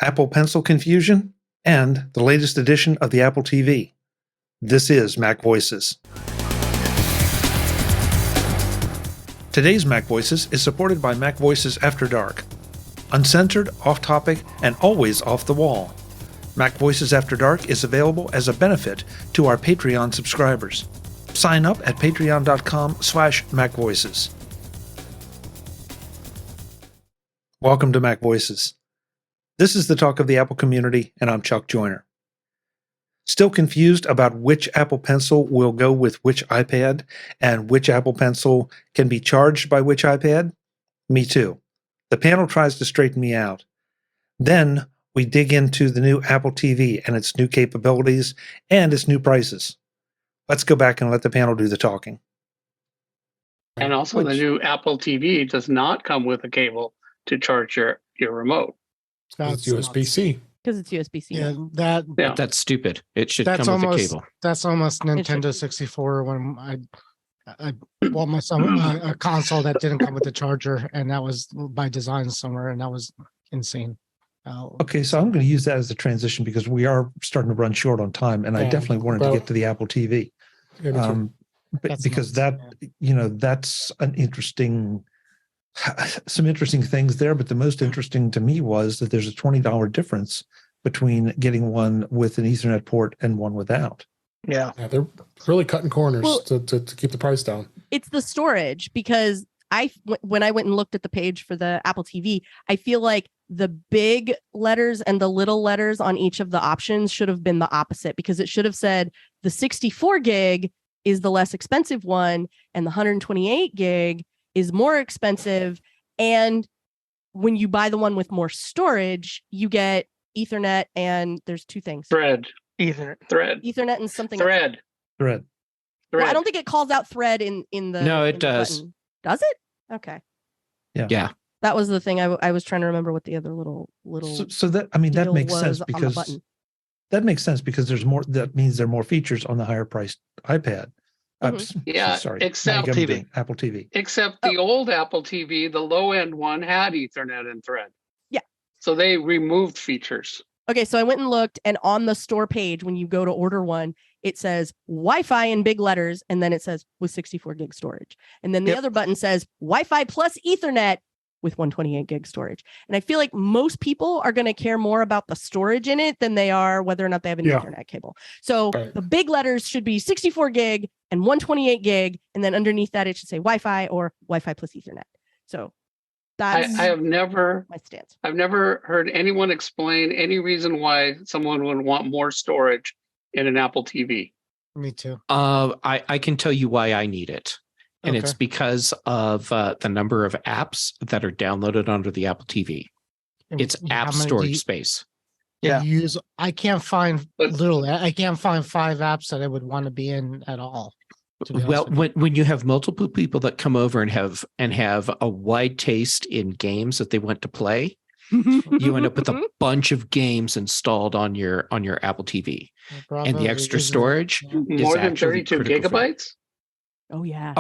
Apple Pencil confusion, and the latest edition of the Apple TV. This is MacVoices. Today's MacVoices is supported by MacVoices After Dark. Uncensored, off-topic, and always off the wall. MacVoices After Dark is available as a benefit to our Patreon subscribers. Sign up at patreon.com/MacVoices. Welcome to MacVoices. This is the talk of the Apple community, and I'm Chuck Joyner. Still confused about which Apple Pencil will go with which iPad and which Apple Pencil can be charged by which iPad? Me too. The panel tries to straighten me out. Then we dig into the new Apple TV and its new capabilities and its new prices. Let's go back and let the panel do the talking. And also the new Apple TV does not come with a cable to charge your remote. It's USB-C. Because it's USB-C. Yeah, That's stupid. It should come with a cable. That's almost Nintendo 64 when I bought myself a console that didn't come with a charger, and that was by design somewhere, and that was insane. Okay, so I'm going to use that as a transition because we are starting to run short on time, and I definitely wanted to get to the Apple TV. Because that's an interesting, some interesting things there. But the most interesting to me was that there's a $20 difference between getting one with an Ethernet port and one without. Yeah, they're really cutting corners to keep the price down. It's the storage, because when I went and looked at the page for the Apple TV, I feel like the big letters and the little letters on each of the options should have been the opposite, because it should have said the 64 gig is the less expensive one and the 128 gig is more expensive. And when you buy the one with more storage, you get Ethernet and there's two things. Ethernet and something Thread. Well, I don't think it calls out thread in the. No, it does. Button. Does it? Okay. Yeah. That was the thing. I was trying to remember what the other little. So that makes sense because that makes sense because there's more. That means there are more features on the higher priced iPad. Except Apple TV. Except the old Apple TV, the low end one had Ethernet and Thread. Yeah. So they removed features. Okay, so I went and looked, and on the store page, when you go to order one, it says Wi-Fi in big letters, and then it says with 64 gig storage. And then the other button says Wi-Fi plus Ethernet with 128 gig storage. And I feel like most people are going to care more about the storage in it than they are whether or not they have an Ethernet cable. So the big letters should be 64 gig and 128 gig, and then underneath that, it should say Wi-Fi or Wi-Fi plus Ethernet. So I have never my stance. I've never heard anyone explain any reason why someone would want more storage in an Apple TV. Me too. I can tell you why I need it. And it's because of the number of apps that are downloaded onto the Apple TV. It's app storage space. Yeah. I can't find five apps that I would want to be in at all. Well, when you have multiple people that come over and have a wide taste in games that they want to play, you end up with a bunch of games installed on your Apple TV. And the extra storage is more than 32 gigabytes. Oh yeah.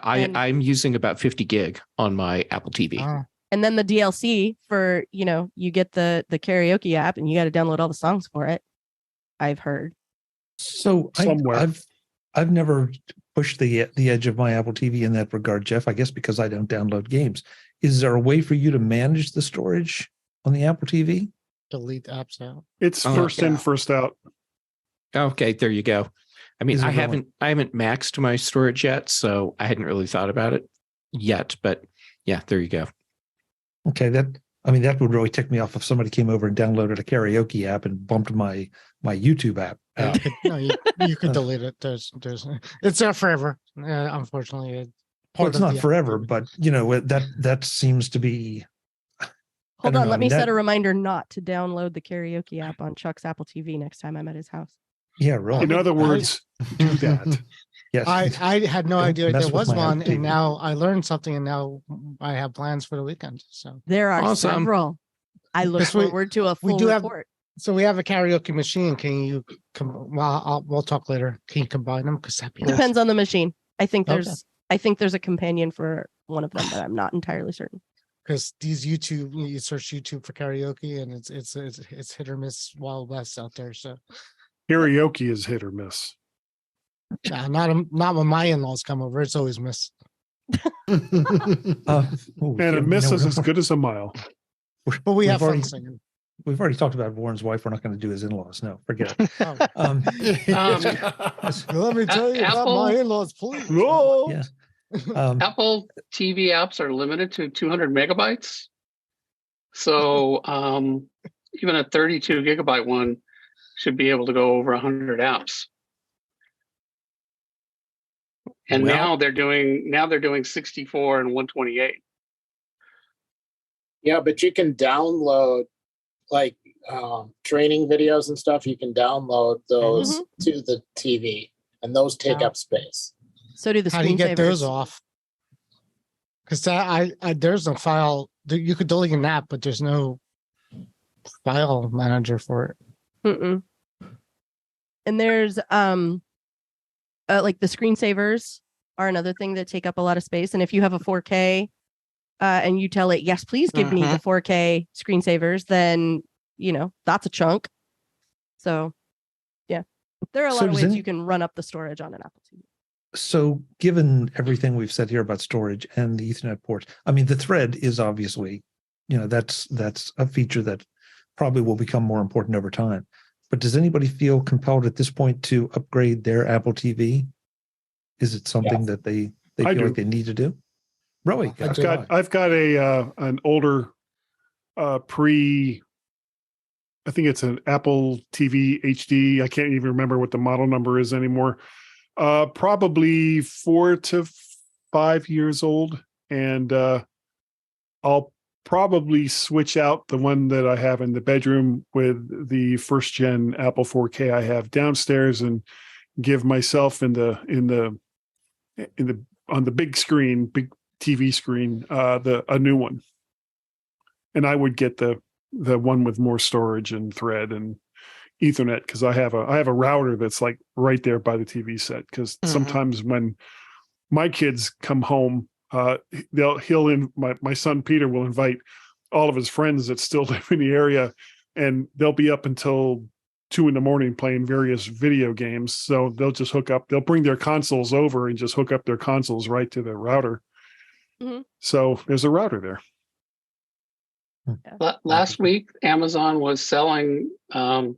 I'm using about 50 gig on my Apple TV. And then the DLC for, you get the karaoke app and you got to download all the songs for it. I've heard. So I've never pushed the edge of my Apple TV in that regard, Jeff, I guess because I don't download games. Is there a way for you to manage the storage on the Apple TV? Delete apps out. It's first in, first out. Okay, there you go. I mean, I haven't maxed my storage yet, so I hadn't really thought about it yet, but yeah, there you go. Okay, that would really tick me off if somebody came over and downloaded a karaoke app and bumped my YouTube app out. No, you could delete it. It's there forever. Unfortunately, it's not forever, but that seems to be. Hold on, let me set a reminder not to download the karaoke app on Chuck's Apple TV next time I'm at his house. Yeah, really. In other words, do that. Yes. I had no idea there was one, and now I learned something, and now I have plans for the weekend. So there are several. I look forward to a full report. So we have a karaoke machine. Can you we'll talk later. Can you combine them? Because that depends on the machine. I think there's a companion for one of them, but I'm not entirely certain. because these YouTube, you search YouTube for karaoke, and it's hit or miss Wild West out there. So Karaoke is hit or miss. not when my in-laws come over. It's always miss. And a miss is as good as a mile. But we have already- fun singing. We've already talked about Warren's wife. We're not going to do his in-laws. No, forget it. Oh. Um, Let me tell you about Apple- my in-laws, please. Whoa. yeah. Apple TV apps are limited to 200 megabytes. So even a 32 gigabyte one should be able to go over 100 apps. And Well- now they're doing 64 and 128. Yeah, but you can download like training videos and stuff. You can download those to the TV, and those take Wow. up space. So do the How do you get those screensavers. off? Because I there's no file. You could delete an app, but there's no file manager for it. Mm-mm. And there's like the screensavers are another thing that take up a lot of space. And if you have a 4K and you tell it, yes, please give me the 4K screensavers, then that's a chunk. So yeah, there are a So lot of does ways you can run up the storage on an Apple TV. So given everything we've said here about storage and the Ethernet ports, I mean, the thread is obviously, that's a feature that probably will become more important over time. But does anybody feel compelled at this point to upgrade their Apple TV? Is it something that they I feel do. like they need to do? Really? I've got an older I think it's an Apple TV HD. I can't even remember what the model number is anymore. Probably 4 to 5 years old, and I'll probably switch out the one that I have in the bedroom with the first gen Apple 4K I have downstairs, and give myself on the big screen, big TV screen, a new one. And I would get the one with more storage and thread and Ethernet, because I have a router that's like right there by the TV set. Because sometimes when my kids come home, my son Peter will invite all of his friends that still live in the area, and they'll be up until 2 a.m. playing various video games. So they'll just they'll bring their consoles over and just hook up their consoles right to the router. So there's a router there. Last week, Amazon was selling the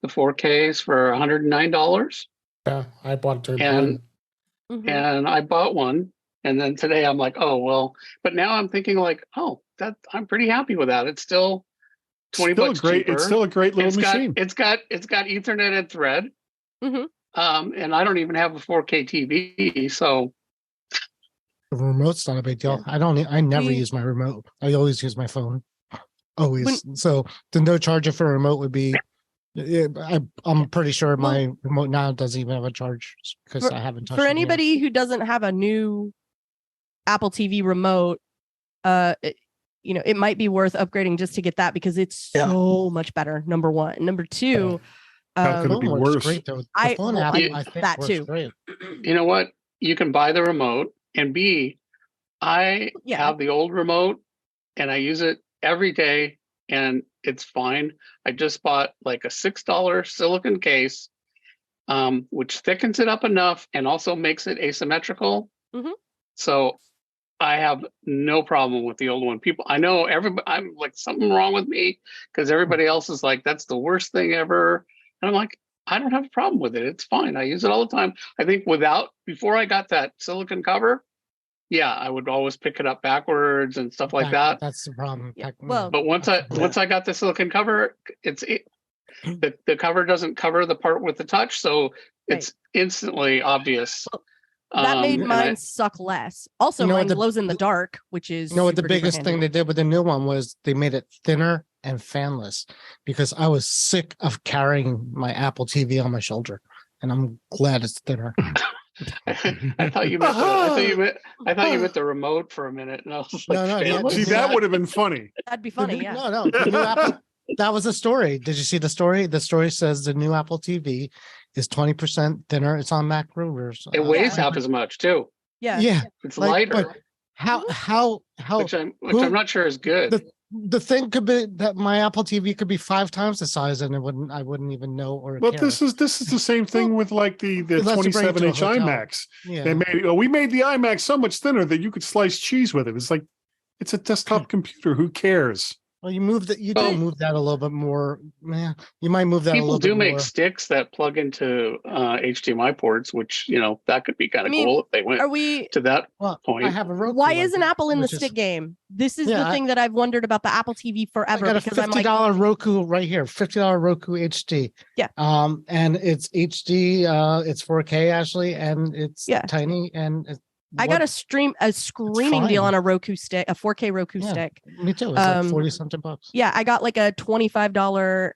4Ks for $109. Yeah, I bought it during And Prime. and I bought one. And then today I'm like, oh well. But now I'm thinking like, oh, that I'm pretty happy with that. It's still $20 cheaper. It's still a great little machine. It's got Ethernet and thread. And I don't even have a 4K TV, so The remote's not a big deal. I never use my remote. I always use my phone. Always. So the no charger for a remote would be. I'm pretty sure my remote now doesn't even have a charge because I haven't touched it For yet. anybody who doesn't have a new Apple TV remote, it might be worth upgrading just to get that, because it's so much better. Number one. Number two, How could it be phone works worse? Great, though. The I- phone well, app, I- I think that works too. Great. you know what? You can buy the remote, and B, I have the old remote and I use it every day and it's fine. I just bought like a $6 silicone case, which thickens it up enough and also makes it asymmetrical. So I have no problem with the old one. I know everybody, I'm like, something wrong with me, because everybody else is like, that's the worst thing ever. And I'm like, I don't have a problem with it. It's fine. I use it all the time. I think before I got that silicone cover, I would always pick it up backwards and stuff like that. That's the problem. Yeah, well- But once I got the silicone cover, the cover doesn't cover the part with the touch, so it's instantly obvious. That made and mine suck less. Also, mine glows in the dark, which is You know what the super duper biggest thing handy. they did with the new one was they made it thinner and fanless, because I was sick of carrying my Apple TV on my shoulder, and I'm glad it's thinner. I thought you meant the remote for a minute, and I was like, No, See, that would have been funny. That'd be funny, yeah. No, the new Apple. That was a story. Did you see the story? The story says the new Apple TV is 20% thinner. It's on Mac Rumors. It weighs half as much too. Yeah. Yeah, It's like, lighter. How which I'm not sure is good. The thing could be that my Apple TV could be 5 times the size, and I wouldn't even know or But care. this is the same thing with like the Unless you bring it to a 27-inch hotel. iMacs. Yeah. We made the iMac so much thinner that you could slice cheese with it. It's like it's a desktop computer. Who cares? Well, you move that. You do move that a little bit more. Yeah, you might move that a little bit more. People do make sticks that plug into HDMI ports, which that could be kind of cool if they went to that point. I have a Roku. Why isn't Apple in the stick game? This is the thing that I've wondered about the Apple TV forever. I got a $50 Roku right here. $50 Roku HD. Yeah. And it's HD. It's 4K actually, and it's tiny and. I got a screaming deal on a Roku stick, a 4K Roku stick. Me too. It's like 40 something bucks. Yeah, I got like a $25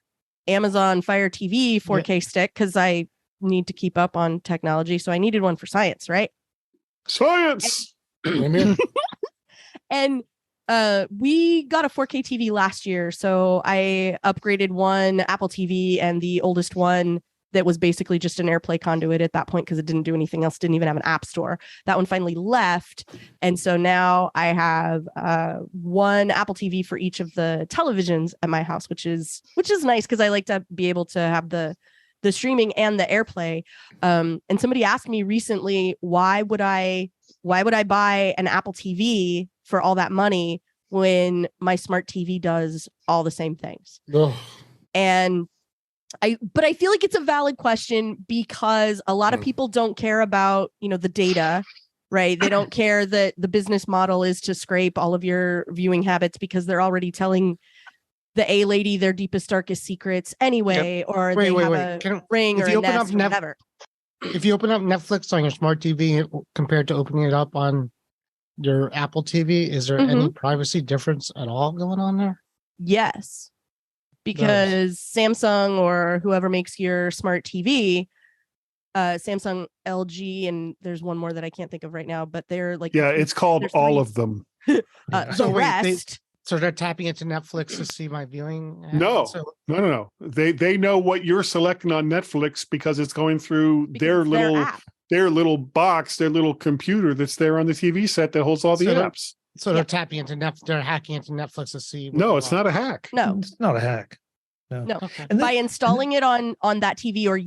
Amazon Fire TV 4K stick because I need to keep up on technology. So I needed one for science, right? Science. And we got a 4K TV last year. So I upgraded one Apple TV, and the oldest one that was basically just an AirPlay conduit at that point because it didn't do anything else, didn't even have an app store. That one finally left. And so now I have one Apple TV for each of the televisions at my house, which is nice because I like to be able to have the streaming and the AirPlay. And somebody asked me recently, why would I buy an Apple TV for all that money when my smart TV does all the same things? Ugh. And but I feel like it's a valid question because a lot of people don't care about, the data, right? They don't care that the business model is to scrape all of your viewing habits because they're already telling the A lady their deepest, darkest secrets anyway, or they have a Ring or a Nest or whatever. If you open up Netflix on your smart TV compared to opening it up on your Apple TV, is there any privacy difference at all going on there? Yes. Because Samsung or whoever makes your smart TV, Samsung, LG, and there's one more that I can't think of right now, but they're like... Yeah, it's called all of them. So they're tapping into Netflix to see my viewing? No. They know what you're selecting on Netflix because it's going through their little box, their little computer that's there on the TV set that holds all the apps. So they're tapping into they're hacking into Netflix to see. No, it's not a hack. No, it's not a hack. No. Okay. And by installing it on that TV or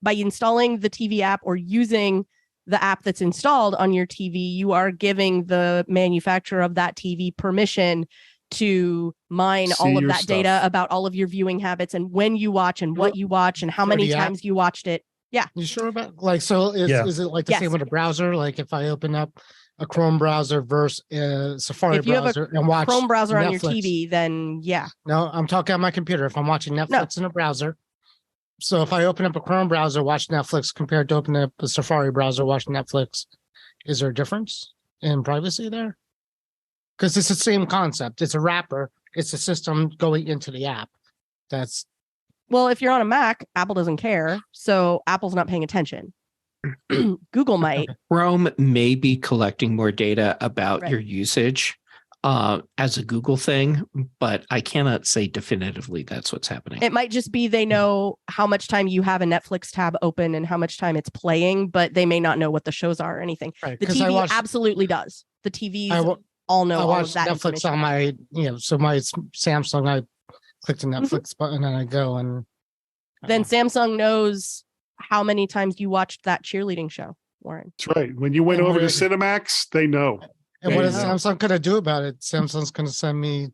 by installing the TV app or using the app that's installed on your TV, you are giving the manufacturer of that TV permission to mine all of that data about all of your viewing habits and when you watch and what you watch and how many times you watched it. Yeah. You sure about is it like the same with a browser? Like if I open up a Chrome browser versus a Safari browser and watch Chrome browser Netflix on your TV, then yeah. No, I'm talking on my computer. If I'm watching Netflix in a browser. So if I open up a Chrome browser, watch Netflix compared to opening up a Safari browser, watch Netflix, is there a difference in privacy there? Because it's the same concept. It's a wrapper. It's a system going into the app. Well, if you're on a Mac, Apple doesn't care. So Apple's not paying attention. Google might. Chrome may be collecting more data about your usage as a Google thing, but I cannot say definitively that's what's happening. It might just be they know how much time you have a Netflix tab open and how much time it's playing, but they may not know what the shows are or anything. Right, the TV absolutely does. The TVs all know all of that. I watch Netflix on my, so my Samsung, I click the Netflix button and I go and... Then Samsung knows how many times you watched that cheerleading show, Warren. That's right. When you went over to Cinemax, they know. And what is Samsung going to do about it? Samsung's going to send me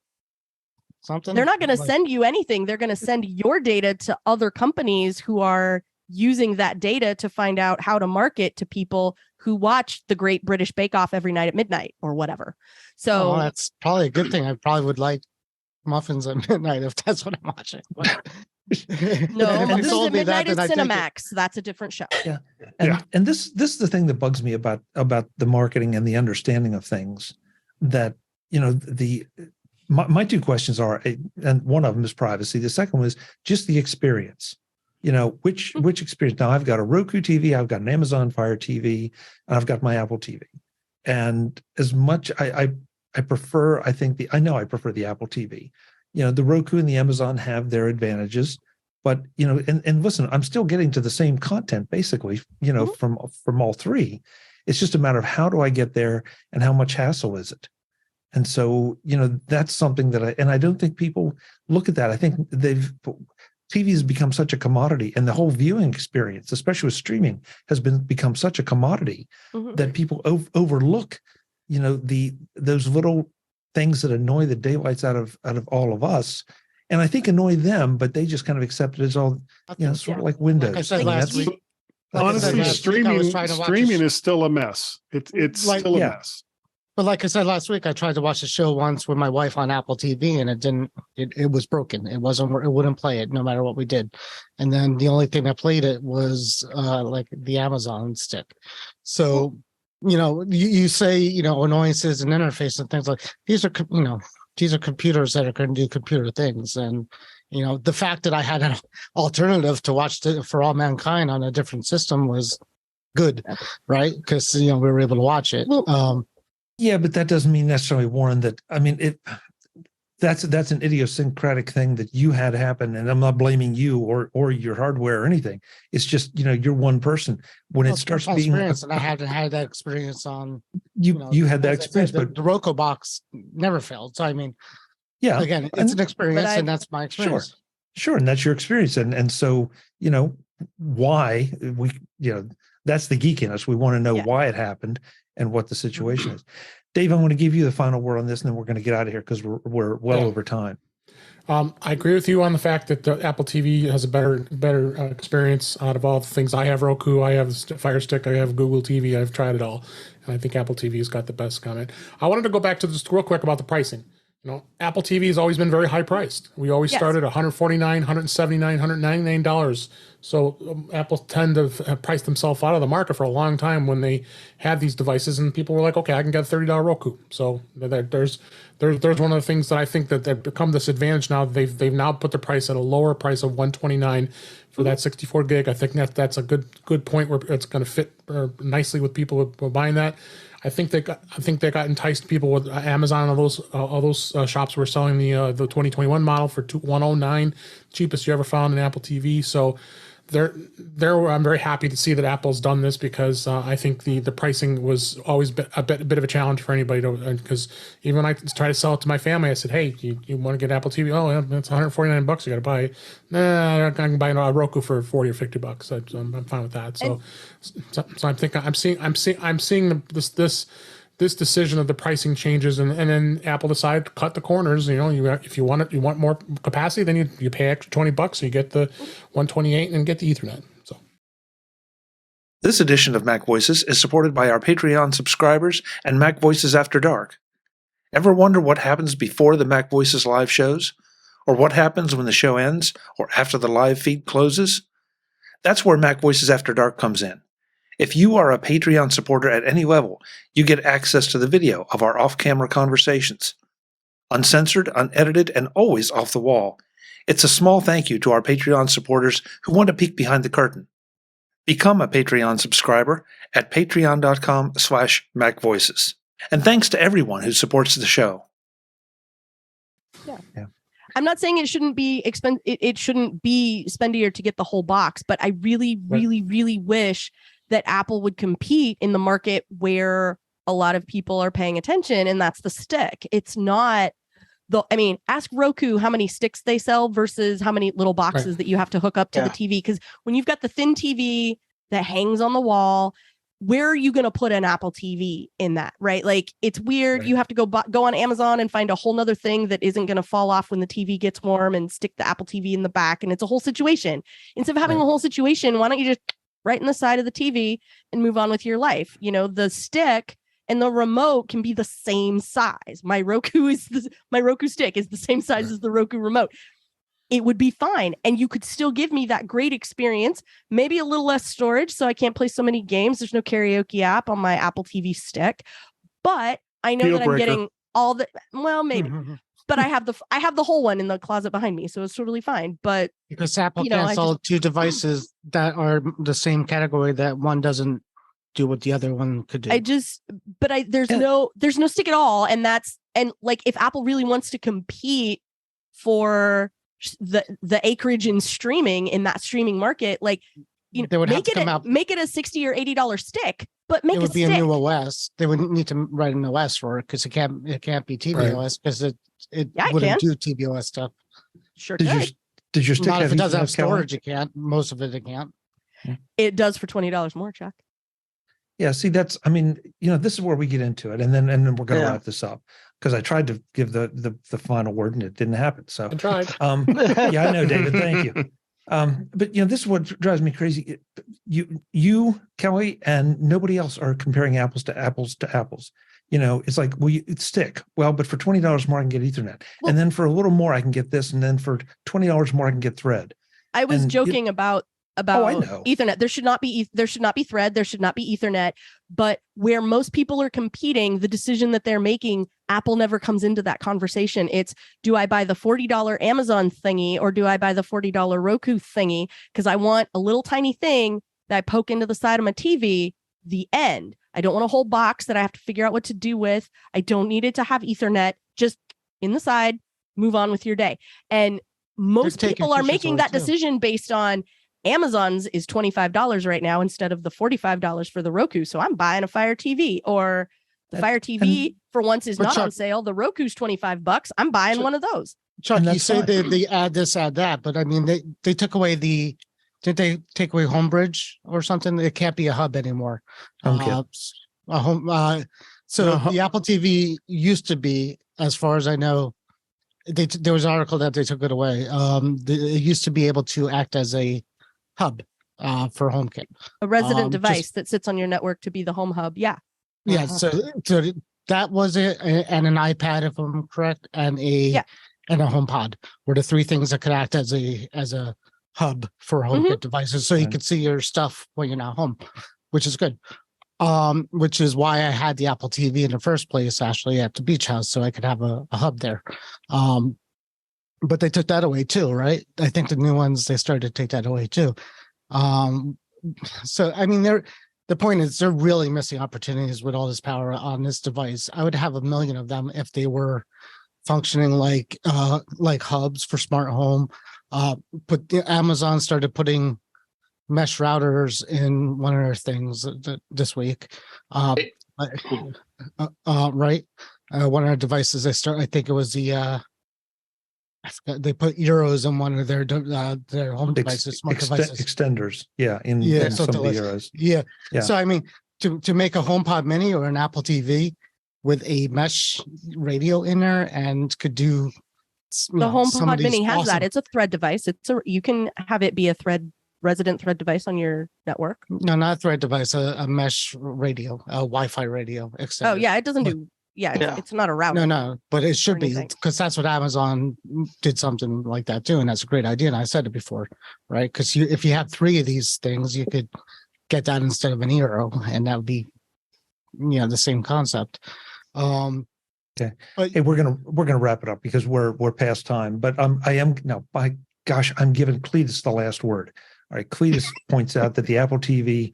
something? They're not going to send you anything. They're going to send your data to other companies who are using that data to find out how to market to people who watch the Great British Bake Off every night at midnight or whatever. So that's probably a good thing. I probably would like muffins at midnight if that's what I'm watching. No, muffins at midnight is Cinemax. That's a different show. Yeah. And this is the thing that bugs me about the marketing and the understanding of things, that my two questions are, and one of them is privacy. The second was just the experience. Which experience? Now I've got a Roku TV, I've got an Amazon Fire TV, and I've got my Apple TV. And as much I prefer, I prefer the Apple TV. The Roku and the Amazon have their advantages, but and listen, I'm still getting to the same content basically, from all three. It's just a matter of how do I get there and how much hassle is it? And so, that's something that I don't think people look at that. I think TV has become such a commodity, and the whole viewing experience, especially with streaming, has become such a commodity that people overlook, those little things that annoy the daylights out of all of us, and I think annoy them, but they just kind of accept it as all, sort of like Windows. Like I said last week, honestly, streaming is still a mess. It's still a mess. But like I said last week, I tried to watch a show once with my wife on Apple TV, and it was broken. It wouldn't play it no matter what we did. And then the only thing that played it was like the Amazon stick. So, you say, annoyances and interface and things like these are computers that are going to do computer things. And, the fact that I had an alternative to watch For All Mankind on a different system was good, right? Because, we were able to watch it. Yeah, but that doesn't mean necessarily, Warren, that, that's an idiosyncratic thing that you had happen, and I'm not blaming you or your hardware or anything. It's just, you're one person. When it starts being, and I haven't had that experience on. You had that experience, but the Roku box never failed. So yeah, again, it's an experience, and that's my experience. Sure, and that's your experience, and so why we that's the geek in us. We want to know why it happened and what the situation is. Dave, I'm going to give you the final word on this, and then we're going to get out of here because we're well over time. I agree with you on the fact that the Apple TV has a better experience out of all the things. I have Roku, I have the Fire Stick, I have Google TV. I've tried it all, and I think Apple TV has got the best comment. I wanted to go back to just real quick about the pricing. Apple TV has always been very high priced. We always started at $149, $179, $199. So Apple tend to have priced themselves out of the market for a long time when they had these devices, and people were like, okay, I can get a $30 Roku. So there's one of the things that I think that they've become this advantage now. They've now put the price at a lower price of $129 for that 64 gig. I think that's a good point where it's going to fit nicely with people who are buying that. I think they got enticed people with Amazon. All those shops were selling the 2021 model for $109, cheapest you ever found in Apple TV. So I'm very happy to see that Apple's done this, because I think the pricing was always a bit of a challenge for anybody because even when I try to sell it to my family, I said, hey, you want to get Apple TV? Oh, yeah, it's $149. You got to buy it. Nah, I can buy a Roku for $40 or $50. I'm fine with that. So I'm thinking I'm seeing this decision of the pricing changes, and then Apple decided to cut the corners. If you want more capacity, then you pay extra $20, so you get the 128 and get the Ethernet. So this edition of Mac Voices is supported by our Patreon subscribers and Mac Voices After Dark. Ever wonder what happens before the Mac Voices live shows, or what happens when the show ends, or after the live feed closes? That's where Mac Voices After Dark comes in. If you are a Patreon supporter at any level, you get access to the video of our off-camera conversations. Uncensored, unedited, and always off the wall. It's a small thank you to our Patreon supporters who want to peek behind the curtain. Become a Patreon subscriber at patreon.com/MacVoices. And thanks to everyone who supports the show. Yeah. I'm not saying it shouldn't be it shouldn't be spendier to get the whole box, but I really, really, really wish that Apple would compete in the market where a lot of people are paying attention, and that's the stick. It's not ask Roku how many sticks they sell versus how many little boxes that you have to hook up to the TV. Because when you've got the thin TV that hangs on the wall, where are you going to put an Apple TV in that, right? Like, it's weird. You have to go on Amazon and find a whole nother thing that isn't going to fall off when the TV gets warm and stick the Apple TV in the back. And it's a whole situation. Instead of having a whole situation, why don't you just right in the side of the TV and move on with your life? The stick and the remote can be the same size. My Roku stick is the same size as the Roku remote. It would be fine. And you could still give me that great experience, maybe a little less storage, so I can't play so many games. There's no karaoke app on my Apple TV stick, but I know that I'm getting all the, maybe, but I have the whole one in the closet behind me. So it's totally fine. But because Apple can't sell two devices that are the same category, that one doesn't do what the other one could do. There's no stick at all. And like, if Apple really wants to compete for the acreage in streaming, in that streaming market, like, They would have make to it come out. make it a $60 or $80 stick, but make It it would be stick. a new OS. They wouldn't need to write an OS for it because it can't be tvOS because it Yeah, it wouldn't can. do tvOS stuff. Sure Did could. your stick Not have if it doesn't Ethernet, have Kelly? storage. It can't. Most of it can't. It does for $20 more, Chuck. Yeah, see, this is where we get into it, and then we're going to wrap this up because I tried to give the final word and it didn't happen. So I tried. yeah, I know, David. Thank you. But this is what drives me crazy. You, Kelly, and nobody else are comparing apples to apples to apples. It's like, it's stick. Well, but for $20 more, I can get Ethernet, and then for a little more, I can get this, and then for $20 more, I can get Thread. I was joking about I know. Ethernet. There should not be Thread. There should not be Ethernet. But where most people are competing, the decision that they're making, Apple never comes into that conversation. It's, do I buy the $40 Amazon thingy or do I buy the $40 Roku thingy? Because I want a little tiny thing that I poke into the side of my TV. The end. I don't want a whole box that I have to figure out what to do with. I don't need it to have Ethernet. Just in the side, move on with your day. And most people are making that decision based on Amazon's is $25 right now instead of the $45 for the Roku. So I'm buying a Fire TV, or the Fire TV for once is not on sale. The Roku's $25. I'm buying one of those. Chuck, you say they add this, add that, but I mean, they took away did they take away Homebridge or something? It can't be a hub anymore. So the Apple TV used to be, as far as I know, there was an article that they took it away. It used to be able to act as a hub for HomeKit, a resident device that sits on your network to be the home hub. Yeah. So that was it, and an iPad, if I'm correct, and a HomePod were the three things that could act as a hub for HomeKit devices, so you could see your stuff when you're not home, which is good. Which is why I had the Apple TV in the first place, actually, at the beach house, so I could have a hub there. But they took that away too, right? I think the new ones, they started to take that away too. So I mean, the point is they're really missing opportunities with all this power on this device. I would have a million of them if they were functioning like hubs for smart home. But Amazon started putting mesh routers in one of their things this week. Right? One of their devices, I think it was they put Euros in one of their home devices, smart devices. Extenders. In some of the Euros. Yeah. So, I mean, to make a HomePod Mini or an Apple TV with a mesh radio in there and could do... The HomePod Mini has that. It's a Thread device. You can have it be a resident Thread device on your network. No, not a Thread device, a mesh radio, a Wi-Fi radio extender. Oh, yeah, it doesn't do... It's not a router. No, but it should be, because that's what Amazon did, something like that too, and that's a great idea. And I said it before, right? Because if you have three of these things, you could get that instead of an Eero, and that would be, the same concept. Okay, but hey, we're gonna wrap it up because we're past time. But I'm giving Cletus the last word. All right, Cletus points out that the Apple TV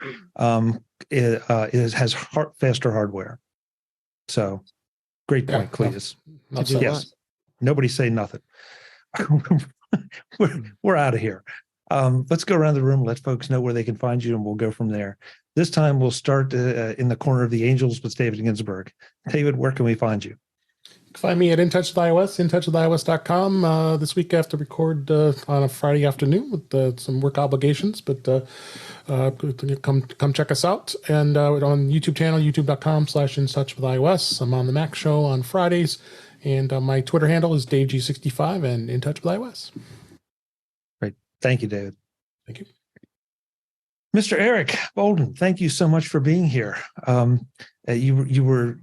has faster hardware. So, great point, Cletus. Yes, nobody say nothing. we're out of here. Let's go around the room, let folks know where they can find you, and we'll go from there. This time, we'll start in the corner of the Angels with David Ginsburg. David, where can we find you? You can find me at In Touch with iOS, intouchwithios.com. This week I have to record on a Friday afternoon with some work obligations, but come check us out. And on YouTube channel, youtube.com/intouchwithios. I'm on the Mac Show on Fridays, and my Twitter handle is DaveG65 and In Touch with iOS. Great. Thank you, David. Thank you. Mr. Eric Bolden, thank you so much for being here. You were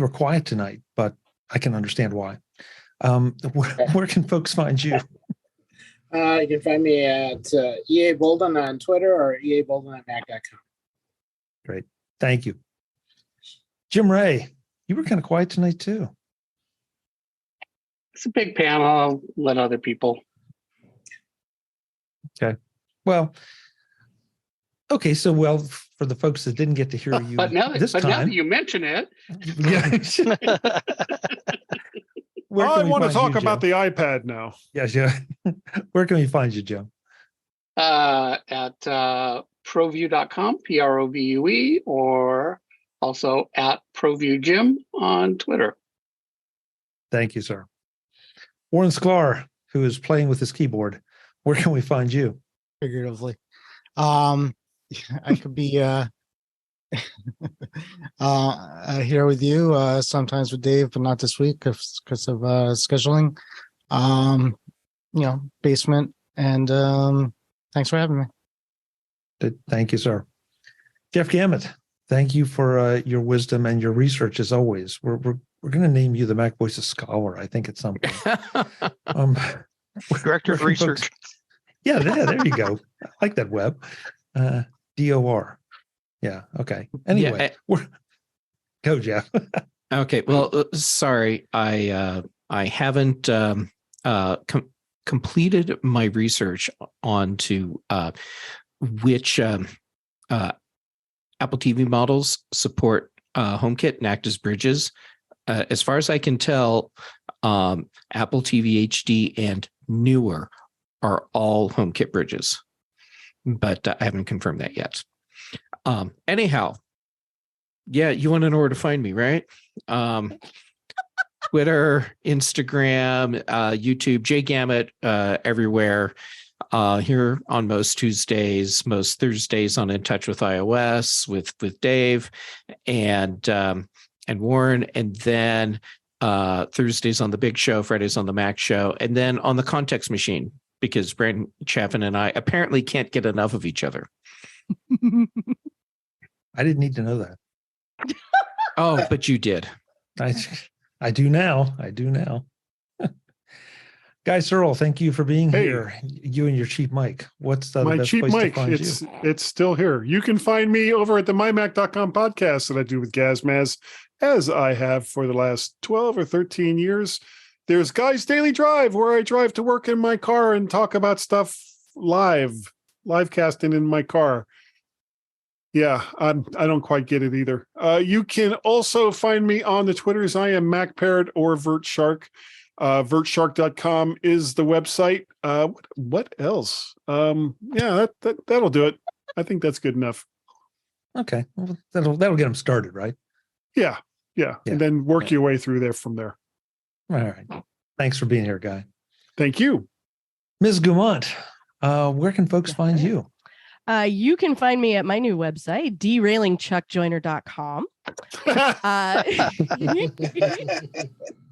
quiet tonight, but I can understand why. Where can folks find you? You can find me at EA Bolden on Twitter or eabolden@mac.com. Great. Thank you. Jim Ray, you were kind of quiet tonight too. It's a big panel. I'll let other people. Okay. Well, okay. So, for the folks that didn't get to hear you now that you mention it. I want to talk about the iPad now. Yes, yeah. Where can we find you, Jim? At provue.com, PROVUE, or also at ProViewGym on Twitter. Thank you, sir. Warren Sklar, who is playing with his keyboard, where can we find you? Figuratively. I could be here with you sometimes with Dave, but not this week because of scheduling. Basement, and thanks for having me. Thank you, sir. Jeff Gamet, thank you for your wisdom and your research as always. We're going to name you the MacVoices Scholar, I think, at some point. Director of Research. Yeah, there you go. I like that, Webb. DOR. Yeah, okay. Anyway, go, Jeff. Okay, well, sorry, I haven't completed my research onto which Apple TV models support HomeKit and act as bridges. As far as I can tell, Apple TV HD and newer are all HomeKit bridges, but I haven't confirmed that yet. Anyhow, yeah, you want to know where to find me, right? Twitter, Instagram, YouTube, Gamet, everywhere. Here on most Tuesdays, most Thursdays on In Touch with iOS with Dave and Warren, and then Thursdays on the Big Show, Fridays on the Mac Show, and then on the Context Machine, because Brandon Chaffin and I apparently can't get enough of each other. I didn't need to know that. Oh, but you did. I do now. Guy Serle, thank you for being here. You and your cheap mic. What's the my best cheap place mic? to find you? It's still here. You can find me over at the mymac.com podcast that I do with Gazmaz, as I have for the last 12 or 13 years. There's Guy's Daily Drive, where I drive to work in my car and talk about stuff live casting in my car. Yeah, I don't quite get it either. You can also find me on the Twitters. I am MacParrot or VertShark. VertShark.com is the website. What else? Yeah, that'll do it. I think that's good enough. Okay, well, that'll get them started, right? Yeah, and then work your way through there from there. All right. Thanks for being here, Guy. Thank you. Ms. Guimont, where can folks find you? You can find me at my new website, derailingchuckjoyner.com.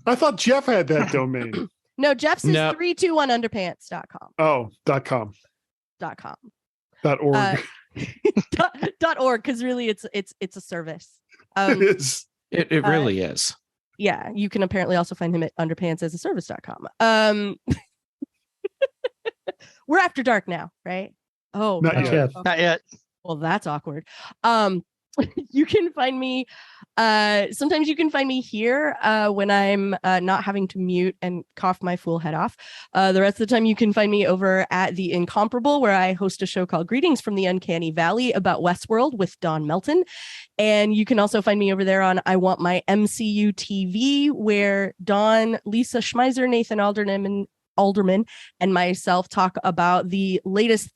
I thought Jeff had that domain. No, Jeff's is 321underpants.com. Oh, .com. .com. .org. .org, because really it's a service. It is. It really is. Yeah, you can apparently also find him at underpantsasaservice.com. We're after dark now, right? Oh, not yet. Not yet. Well, that's awkward. You can find me. Sometimes you can find me here when I'm not having to mute and cough my fool head off. The rest of the time, you can find me over at The Incomparable, where I host a show called Greetings from the Uncanny Valley about Westworld with Don Melton. And you can also find me over there on I Want My MCU TV, where Don, Lisa Schmeiser, Nathan Alderman and myself talk about the latest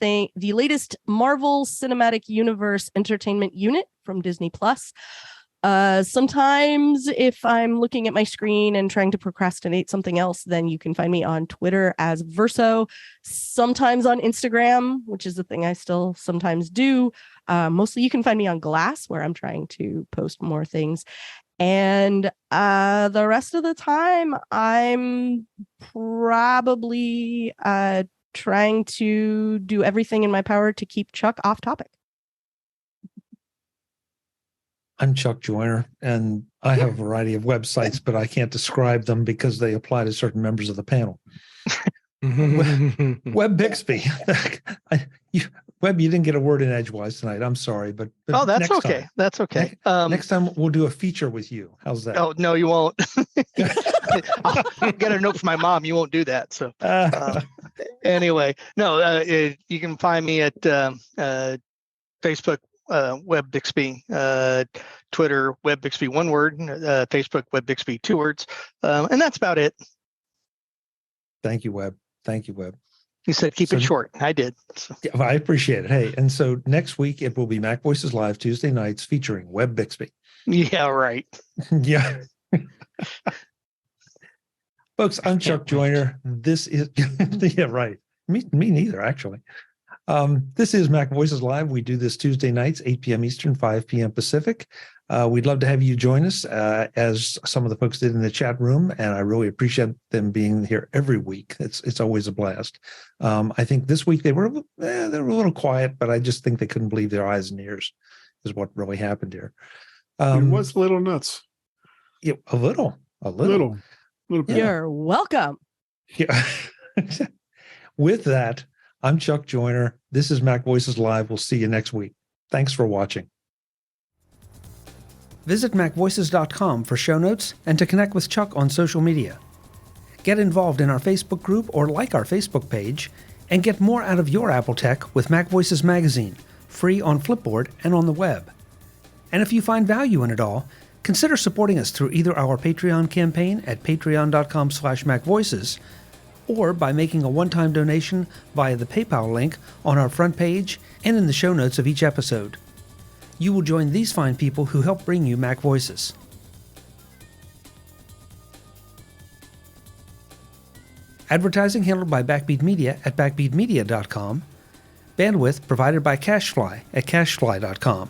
Marvel Cinematic Universe entertainment unit from Disney Plus. Sometimes if I'm looking at my screen and trying to procrastinate something else, then you can find me on Twitter as Verso, sometimes on Instagram, which is the thing I still sometimes do. Mostly you can find me on Glass, where I'm trying to post more things. And the rest of the time, I'm probably trying to do everything in my power to keep Chuck off topic. I'm Chuck Joyner, and I have a variety of websites, but I can't describe them because they apply to certain members of the panel. Webb Bixby. Webb, you didn't get a word in edgewise tonight. I'm sorry, but that's okay. Time. That's okay. Next time we'll do a feature with you. How's that? Oh, no, you won't. I'll get a note from my mom. You won't do that. So anyway, no, you can find me at Facebook, Webb Bixby, Twitter, Webb Bixby, one word, Facebook, Webb Bixby, 2 words. And that's about it. Thank you, Webb. You said keep it short. I did. So. Yeah, I appreciate it. Hey, and so next week it will be Mac Voices Live Tuesday nights featuring Web Bixby. Yeah, right. Yeah. Folks, I'm Chuck Joyner. This is, yeah, right. Me neither, actually. This is Mac Voices Live. We do this Tuesday nights, 8 p.m. Eastern, 5 p.m. Pacific. We'd love to have you join us, as some of the folks did in the chat room, and I really appreciate them being here every week. It's always a blast. I think this week they were a little quiet, but I just think they couldn't believe their eyes and ears is what really happened here. It was a little nuts. Yeah, a little bit. You're welcome. Yeah. With that, I'm Chuck Joyner. This is Mac Voices Live. We'll see you next week. Thanks for watching. Visit MacVoices.com for show notes and to connect with Chuck on social media. Get involved in our Facebook group or like our Facebook page, and get more out of your Apple tech with Mac Voices Magazine, free on Flipboard and on the web. And if you find value in it all, consider supporting us through either our Patreon campaign at patreon.com/MacVoices or by making a one-time donation via the PayPal link on our front page and in the show notes of each episode. You will join these fine people who help bring you Mac Voices. Advertising handled by Backbeat Media at backbeatmedia.com. Bandwidth provided by CacheFly at cachefly.com.